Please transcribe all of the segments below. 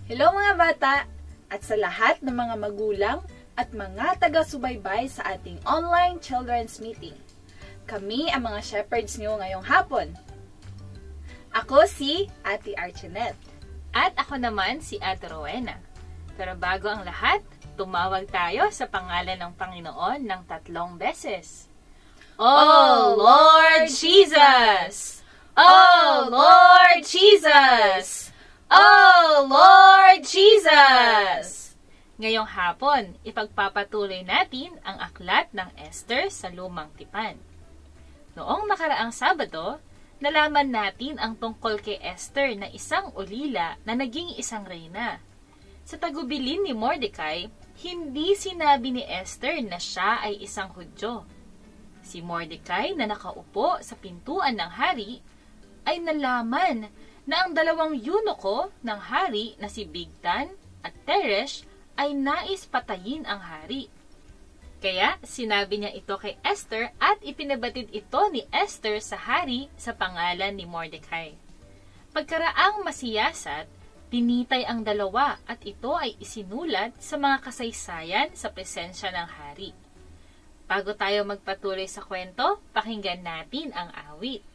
Hello mga bata at sa lahat ng mga magulang at mga taga-subaybay sa ating online children's meeting. Kami ang mga shepherds niyo ngayong hapon. Ako si Ate Archinette. At ako naman si Ate Rowena. Pero bago ang lahat, tumawag tayo sa pangalan ng Panginoon ng 3 beses. Oh Lord Jesus! Oh Lord Jesus! Oh Lord Jesus! Ngayong hapon, ipagpapatuloy natin ang aklat ng Esther sa Lumang Tipan. Noong nakaraang Sabado, nalaman natin ang tungkol kay Esther na isang ulila na naging isang reyna. Sa tagubilin ni Mordecai, hindi sinabi ni Esther na siya ay isang Hudyo. Si Mordecai na nakaupo sa pintuan ng hari ay nalaman na ang 2 eunuko ng hari na si Bigtan at Teresh ay nais patayin ang hari. Kaya sinabi niya ito kay Esther at ipinabatid ito ni Esther sa hari sa pangalan ni Mordecai. Pagkaraang masiyasat, pinitay ang 2 at ito ay isinulat sa mga kasaysayan sa presensya ng hari. Bago tayo magpatuloy sa kwento, pakinggan natin ang awit.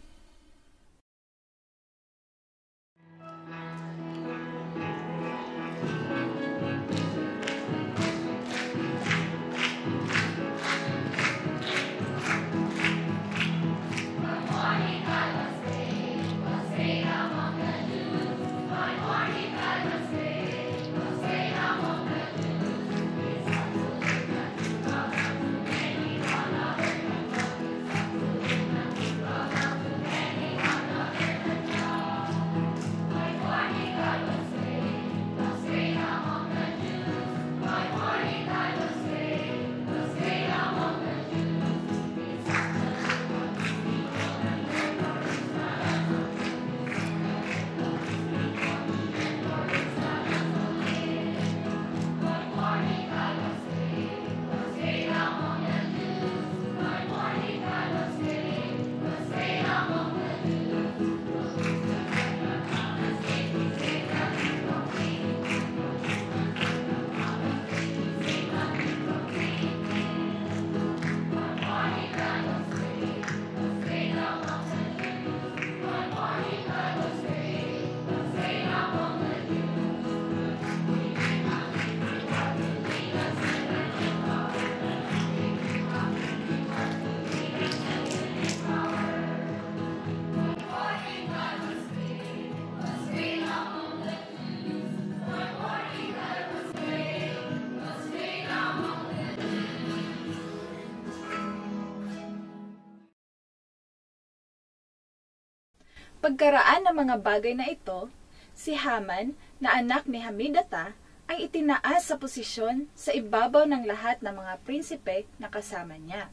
Pagkaraan ng mga bagay na ito, si Haman na anak ni Hamidata ay itinaas sa posisyon sa ibabaw ng lahat ng mga prinsipe na kasama niya.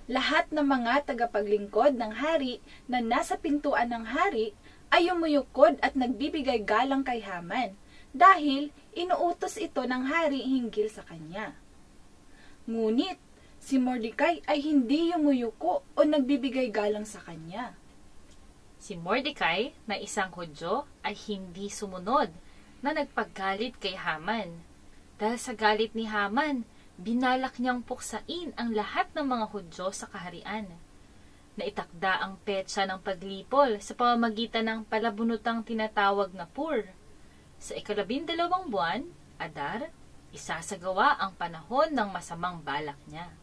Lahat ng mga tagapaglingkod ng hari na nasa pintuan ng hari ay umuyukod at nagbibigay galang kay Haman dahil inuutos ito ng hari hinggil sa kanya. Ngunit si Mordecai ay hindi umuyuko o nagbibigay galang sa kanya. Si Mordecai na isang Hudyo ay hindi sumunod na nagpagalit kay Haman. Dahil sa galit ni Haman, binalak niyang puksain ang lahat ng mga Hudyo sa kaharian. Naitakda ang petsa ng paglipol sa pamamagitan ng palabunutang tinatawag na Pur. Sa 12 buwan, Adar, isasagawa ang panahon ng masamang balak niya.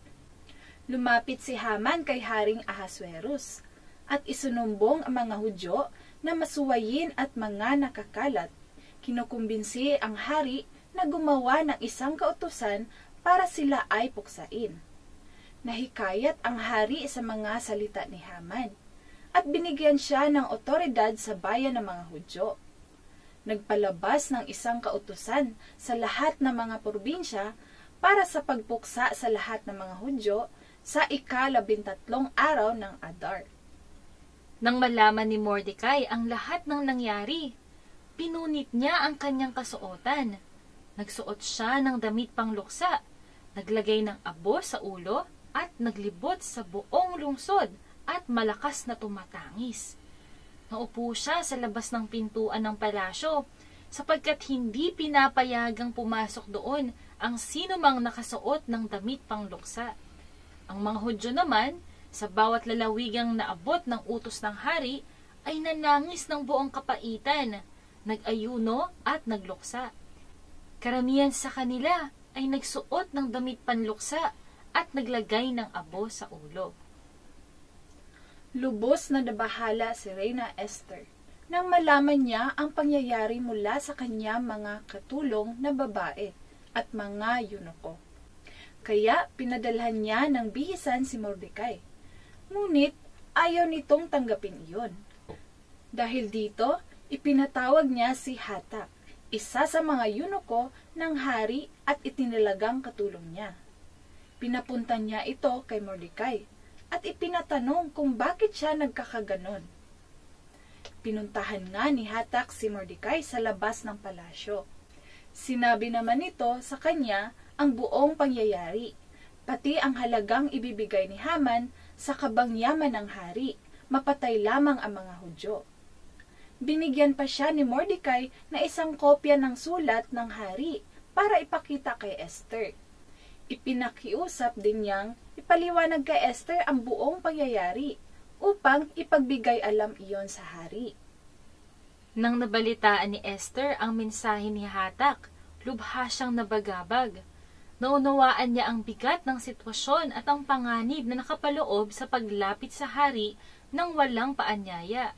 Lumapit si Haman kay Haring Ahasuerus at isunumbong ang mga Hudyo na masuwayin at mga nakakalat. Kinukumbinsi ang hari na gumawa ng isang kautusan para sila ay puksain. Nahikayat ang hari sa mga salita ni Haman at binigyan siya ng otoridad sa bayan ng mga Hudyo. Nagpalabas ng isang kautusan sa lahat ng mga probinsya para sa pagpuksa sa lahat ng mga Hudyo sa ika-13 araw ng Adar. Nang malaman ni Mordecai ang lahat ng nangyari, pinunit niya ang kanyang kasuotan. Nagsuot siya ng damit pangluksa, naglagay ng abo sa ulo, at naglibot sa buong lungsod at malakas na tumatangis. Naupo siya sa labas ng pintuan ng palasyo sapagkat hindi pinapayagang pumasok doon ang sino mang nakasuot ng damit pangluksa. Ang mga Hudyo naman, sa bawat lalawigang naabot ng utos ng hari, ay nanangis ng buong kapaitan, nag-ayuno at nagluksa. Karamihan sa kanila ay nagsuot ng damit panluksa at naglagay ng abo sa ulo. Lubos na nabahala si Reyna Esther nang malaman niya ang pangyayari mula sa kanyang mga katulong na babae at mga yunoko. Kaya pinadalhan niya ng bihisan si Mordecai. Ngunit ayaw nitong tanggapin iyon. Dahil dito, ipinatawag niya si Hatak, isa sa mga yunoko ng hari at itinilagang katulong niya. Pinapunta niya ito kay Mordecai at ipinatanong kung bakit siya nagkakaganon. Pinuntahan nga ni Hatak si Mordecai sa labas ng palasyo. Sinabi naman nito sa kanya ang buong pangyayari, pati ang halagang ibibigay ni Haman sa kabangyaman ng hari, mapatay lamang ang mga Hudyo. Binigyan pa siya ni Mordecai na isang kopya ng sulat ng hari para ipakita kay Esther. Ipinakiusap din niyang ipaliwanag kay Esther ang buong pangyayari upang ipagbigay alam iyon sa hari. Nang nabalitaan ni Esther ang mensahe ni Hatak, lubha siyang nabagabag. Naunawaan niya ang bigat ng sitwasyon at ang panganib na nakapaloob sa paglapit sa hari nang walang paanyaya.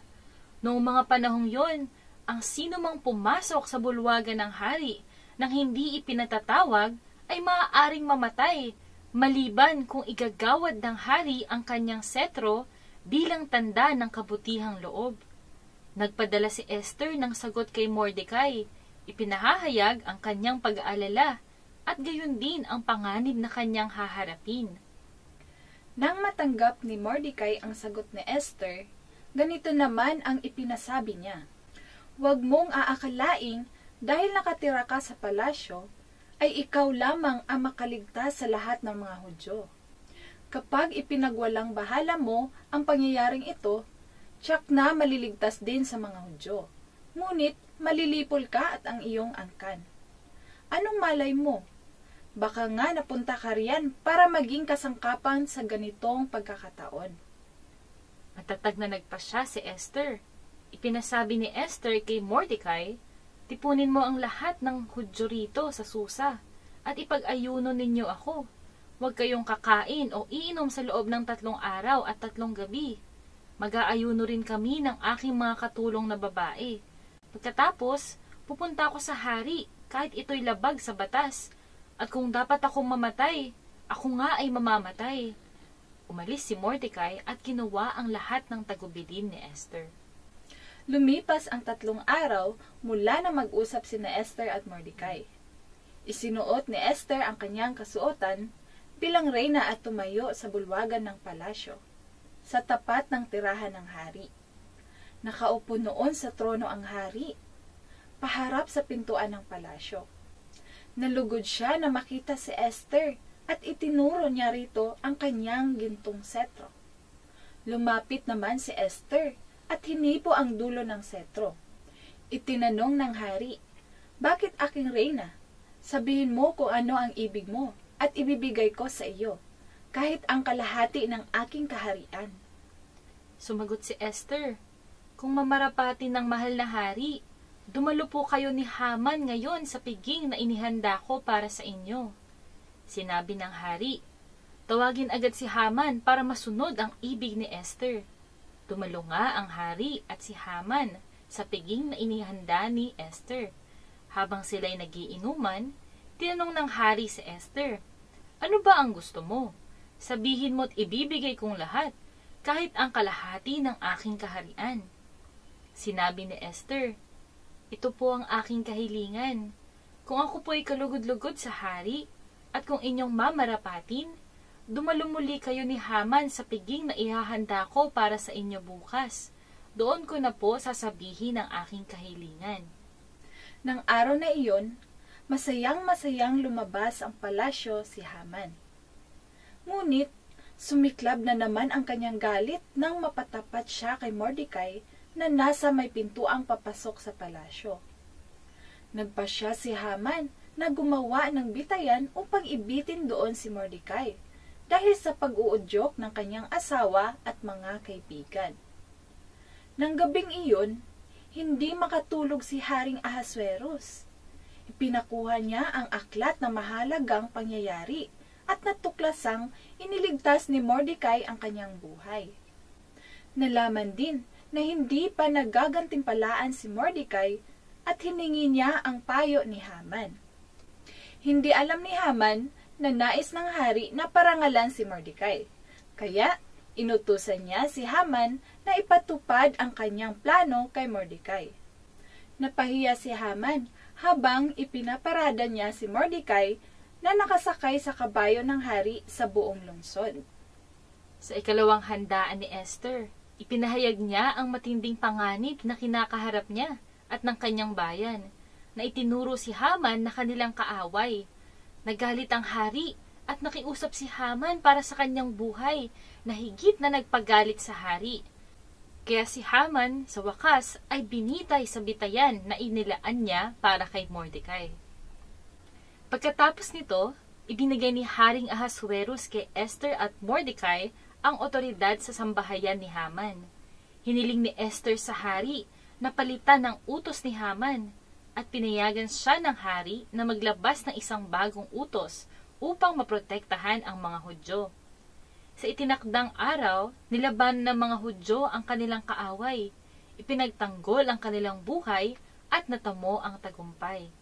Noong mga panahong yon, ang sino mang pumasok sa bulwagan ng hari nang hindi ipinatatawag ay maaaring mamatay, maliban kung igagawad ng hari ang kanyang setro bilang tanda ng kabutihang loob. Nagpadala si Esther ng sagot kay Mordecai, ipinahahayag ang kanyang pag-aalala at gayon din ang panganib na kanyang haharapin. Nang matanggap ni Mordecai ang sagot ni Esther, ganito naman ang ipinasabi niya. Huwag mong aakalaing dahil nakatira ka sa palasyo, ay ikaw lamang ang makaligtas sa lahat ng mga Hudyo. Kapag ipinagwalang bahala mo ang pangyayaring ito, tiyak na maliligtas din sa mga Hudyo. Ngunit malilipol ka at ang iyong angkan. Anong malay mo? Baka nga napunta ka riyan para maging kasangkapan sa ganitong pagkakataon. Matatag na nagpasya si Esther. Ipinasabi ni Esther kay Mordecai, tipunin mo ang lahat ng Hudyo rito sa Susa at ipag-ayuno ninyo ako. Huwag kayong kakain o iinom sa loob ng 3 araw at 3 gabi. Mag-aayuno rin kami ng aking mga katulong na babae. Pagkatapos, pupunta ako sa hari kahit ito'y labag sa batas. At kung dapat akong mamatay, ako nga ay mamamatay. Umalis si Mordecai at kinuha ang lahat ng tagubilin ni Esther. Lumipas ang 3 araw mula na mag-usap sina Esther at Mordecai. Isinuot ni Esther ang kanyang kasuotan bilang reyna at tumayo sa bulwagan ng palasyo, sa tapat ng tirahan ng hari. Nakaupo noon sa trono ang hari, paharap sa pintuan ng palasyo. Nalugod siya na makita si Esther at itinuro niya rito ang kanyang gintong setro. Lumapit naman si Esther at hinipo ang dulo ng setro. Itinanong ng hari, bakit aking reyna? Sabihin mo kung ano ang ibig mo at ibibigay ko sa iyo, kahit ang kalahati ng aking kaharian. Sumagot si Esther, kung mamarapati ng mahal na hari, dumalo po kayo ni Haman ngayon sa piging na inihanda ko para sa inyo. Sinabi ng hari, Tawagin agad si Haman para masunod ang ibig ni Esther. Dumalo nga ang hari at si Haman sa piging na inihanda ni Esther. Habang sila'y nagiinuman, tinanong ng hari si Esther, "Ano ba ang gusto mo? Sabihin mo't ibibigay kong lahat, kahit ang kalahati ng aking kaharian." Sinabi ni Esther, "Ito po ang aking kahilingan. Kung ako po'y kalugod-lugod sa hari, at kung inyong mamarapatin, dumalumuli kayo ni Haman sa piging na ihahanda ko para sa inyo bukas. Doon ko na po sasabihin ang aking kahilingan." Nang araw na iyon, masayang-masayang lumabas ang palasyo si Haman. Ngunit, sumiklab na naman ang kanyang galit nang mapatapat siya kay Mordecai na nasa may pintuang papasok sa palasyo. Nagpasya si Haman na gumawa ng bitayan upang ibitin doon si Mordecai dahil sa pag-uudyok ng kanyang asawa at mga kaibigan. Nang gabing iyon, hindi makatulog si Haring Ahasuerus. Ipinakuha niya ang aklat na mahalagang pangyayari at natuklasang iniligtas ni Mordecai ang kanyang buhay. Nalaman din na hindi pa nagagantimpalaan si Mordecai at hiningi niya ang payo ni Haman. Hindi alam ni Haman na nais ng hari na parangalan si Mordecai, kaya inutusan niya si Haman na ipatupad ang kanyang plano kay Mordecai. Napahiya si Haman habang ipinaparada niya si Mordecai na nakasakay sa kabayo ng hari sa buong lungsod. Sa ikalawang handaan ni Esther, ipinahayag niya ang matinding panganib na kinakaharap niya at ng kanyang bayan, na itinuro si Haman na kanilang kaaway. Nagalit ang hari at nakiusap si Haman para sa kanyang buhay, na higit na nagpagalit sa hari. Kaya si Haman, sa wakas, ay binitay sa bitayan na inilaan niya para kay Mordecai. Pagkatapos nito, ibinigay ni Haring Ahasuerus kay Esther at Mordecai ang otoridad sa sambahayan ni Haman. Hiniling ni Esther sa hari na palitan ng utos ni Haman, at pinayagan siya ng hari na maglabas ng isang bagong utos upang maprotektahan ang mga Hudyo. Sa itinakdang araw, nilaban ng mga Hudyo ang kanilang kaaway, ipinagtanggol ang kanilang buhay at natamo ang tagumpay.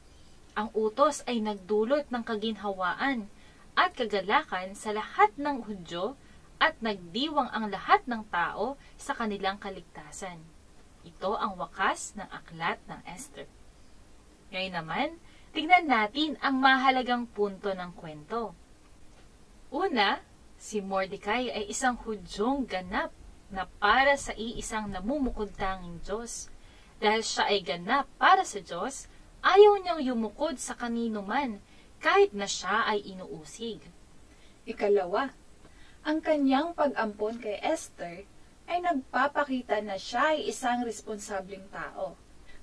Ang utos ay nagdulot ng kaginhawaan at kagalakan sa lahat ng Hudyo at nagdiwang ang lahat ng tao sa kanilang kaligtasan. Ito ang wakas ng aklat ng Esther. Ngayon naman, tingnan natin ang mahalagang punto ng kwento. Una, si Mordecai ay isang Hudyong ganap na para sa iisang namumukod-tanging Diyos. Dahil siya ay ganap para sa Diyos, ayaw niyang yumukod sa kanino man, kahit na siya ay inuusig. Ikalawa, ang kanyang pag-ampon kay Esther ay nagpapakita na siya ay isang responsableng tao.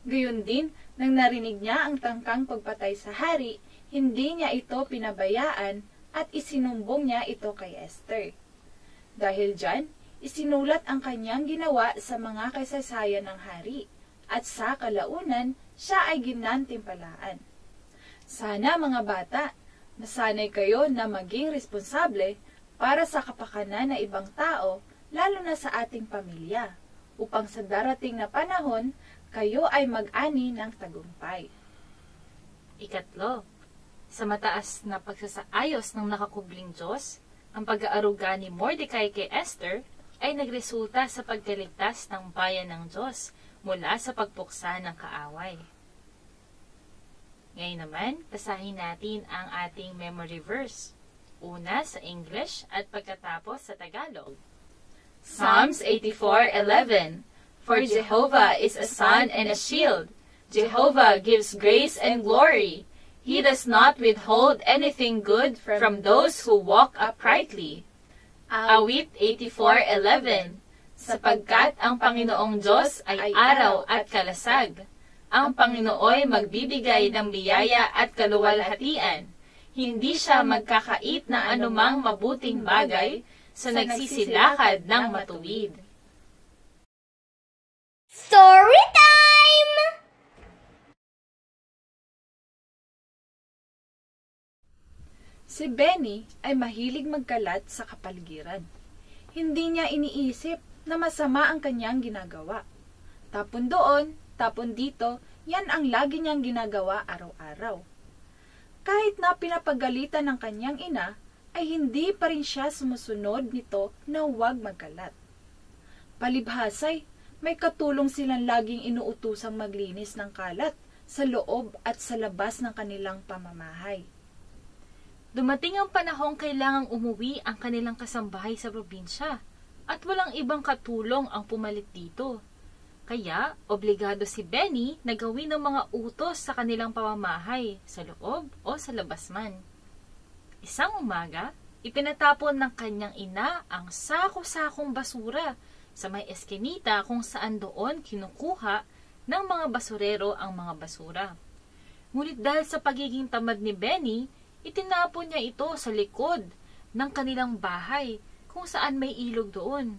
Gayon din, nang narinig niya ang tangkang pagpatay sa hari, hindi niya ito pinabayaan at isinumbong niya ito kay Esther. Dahil dyan, isinulat ang kanyang ginawa sa mga kasaysayan ng hari, at sa kalaunan, siya ay ginantimpalaan. Sana mga bata, masanay kayo na maging responsable para sa kapakanan ng ibang tao, lalo na sa ating pamilya, upang sa darating na panahon, kayo ay mag-ani ng tagumpay. Ikatlo, sa mataas na pagsasaayos ng nakakubling Diyos, ang pag-aaruga ni Mordecai kay Esther ay nagresulta sa pagkaligtas ng bayan ng Diyos mula sa pagpuksa ng kaaway. Ngayon naman, basahin natin ang ating memory verse. Una sa English at pagkatapos sa Tagalog. Psalms 84:11. For Jehovah is a sun and a shield. Jehovah gives grace and glory. He does not withhold anything good from those who walk uprightly. Awit 84:11. Sapagkat ang Panginoong Diyos ay araw at kalasag. Ang Panginooy magbibigay ng biyaya at kaluwalhatian. Hindi siya magkakait na anumang mabuting bagay sa nagsisilakad ng matuwid. Story time! Si Benny ay mahilig magkalat sa kapaligiran. Hindi niya iniisip na masama ang kanyang ginagawa. Tapon doon, tapon dito, yan ang lagi niyang ginagawa araw-araw. Kahit na pinapagalitan ng kanyang ina, ay hindi pa rin siya sumusunod nito na huwag magkalat. Palibhasay, may katulong silang laging inuutusang maglinis ng kalat sa loob at sa labas ng kanilang pamamahay. Dumating ang panahong kailangang umuwi ang kanilang kasambahay sa probinsya at walang ibang katulong ang pumalit dito. Kaya, obligado si Benny na gawin ng mga utos sa kanilang pamamahay sa loob o sa labas man. Isang umaga, ipinatapon ng kanyang ina ang sako-sakong basura sa may eskinita kung saan doon kinukuha ng mga basurero ang mga basura. Ngunit dahil sa pagiging tamad ni Benny, itinapon niya ito sa likod ng kanilang bahay kung saan may ilog doon.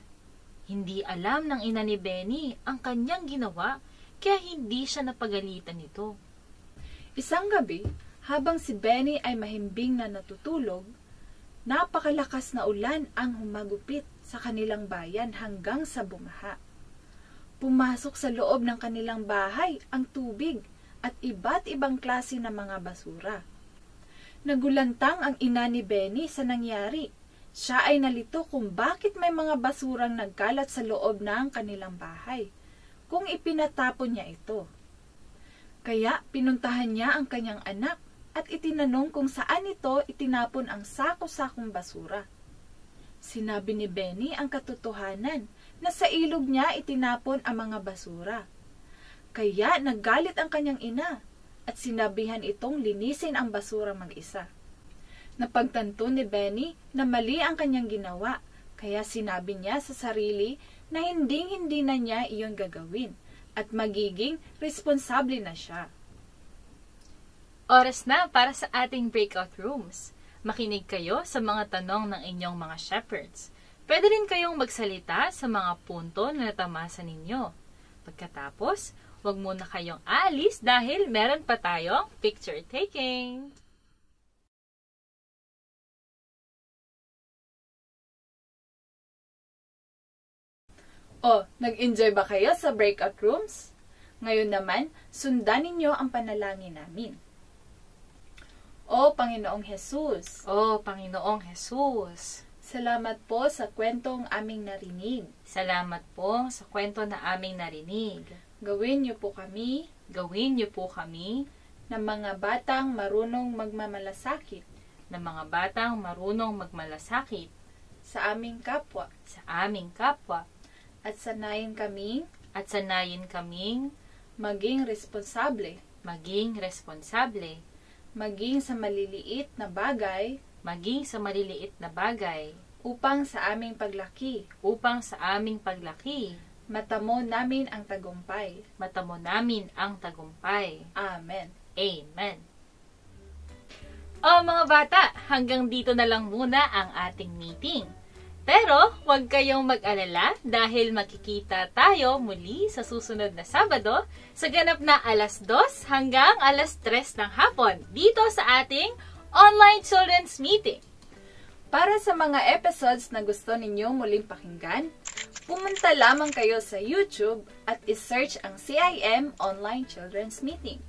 Hindi alam ng ina ni Benny ang kanyang ginawa kaya hindi siya napagalitan nito. Isang gabi, habang si Benny ay mahimbing na natutulog, napakalakas na ulan ang humagupit sa kanilang bayan hanggang sa bumaha. Pumasok sa loob ng kanilang bahay ang tubig at iba't ibang klase ng mga basura. Nagulantang ang ina ni Benny sa nangyari. Siya ay nalito kung bakit may mga basurang nagkalat sa loob ng kanilang bahay, kung ipinatapon niya ito. Kaya pinuntahan niya ang kanyang anak at itinanong kung saan ito itinapon ang sako-sakong basura. Sinabi ni Benny ang katotohanan na sa ilog niya itinapon ang mga basura. Kaya naggalit ang kanyang ina at sinabihan itong linisin ang basura mag-isa. Napagtanto ni Benny na mali ang kanyang ginawa, kaya sinabi niya sa sarili na hindi na niya iyon gagawin at magiging responsable na siya. Oras na para sa ating breakout rooms. Makinig kayo sa mga tanong ng inyong mga shepherds. Pwede rin kayong magsalita sa mga punto na natamasa ninyo. Pagkatapos, huwag muna kayong alis dahil meron pa tayong picture taking. Nag-enjoy ba kayo sa breakout rooms? Ngayon naman, sundan ninyo ang panalangin namin. O Panginoong Jesus, O Panginoong Jesus, salamat po sa kwentong aming narinig. salamat po sa kwento na aming narinig. Gawin niyo po kami Gawin niyo po kami ng mga batang marunong magmamalasakit ng mga batang marunong magmalasakit sa aming kapwa sa aming kapwa at sanayin kaming at sanayin kaming maging responsable, maging responsable, maging sa maliliit na bagay maging sa maliliit na bagay upang sa aming paglaki, upang sa aming paglaki, matamo namin ang tagumpay. matamo namin ang tagumpay. Amen. Amen. O mga bata, hanggang dito na lang muna ang ating meeting. Pero huwag kayong mag-alala dahil makikita tayo muli sa susunod na Sabado sa ganap na 2:00 hanggang 3:00 ng hapon dito sa ating online children's meeting. Para sa mga episodes na gusto ninyo muling pakinggan, pumunta lamang kayo sa YouTube at isearch ang CIM Online Children's Meeting.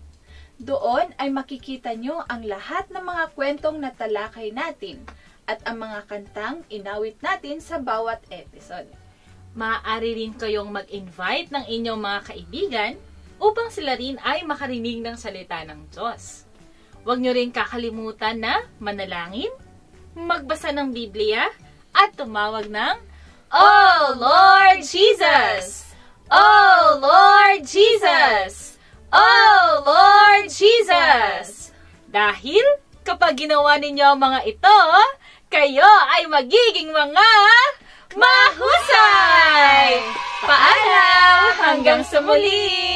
Doon ay makikita nyo ang lahat ng mga kwentong natalakay natin at ang mga kantang inawit natin sa bawat episode. Maaari rin kayong mag-invite ng inyong mga kaibigan upang sila rin ay makarinig ng salita ng Diyos. Huwag nyo rin kakalimutan na manalangin, magbasa ng Biblia, at tumawag ng Oh Lord Jesus! Oh Lord Jesus! Oh Lord Jesus! Dahil kapag ginawa ninyo ang mga ito, kayo ay magiging mga mahusay! Paalam! Hanggang sa muli!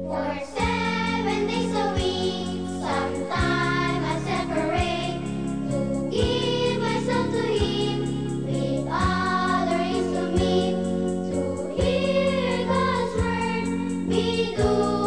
For 7 days a week, sometime I separate to give myself to Him with others to meet, to hear God's word. We do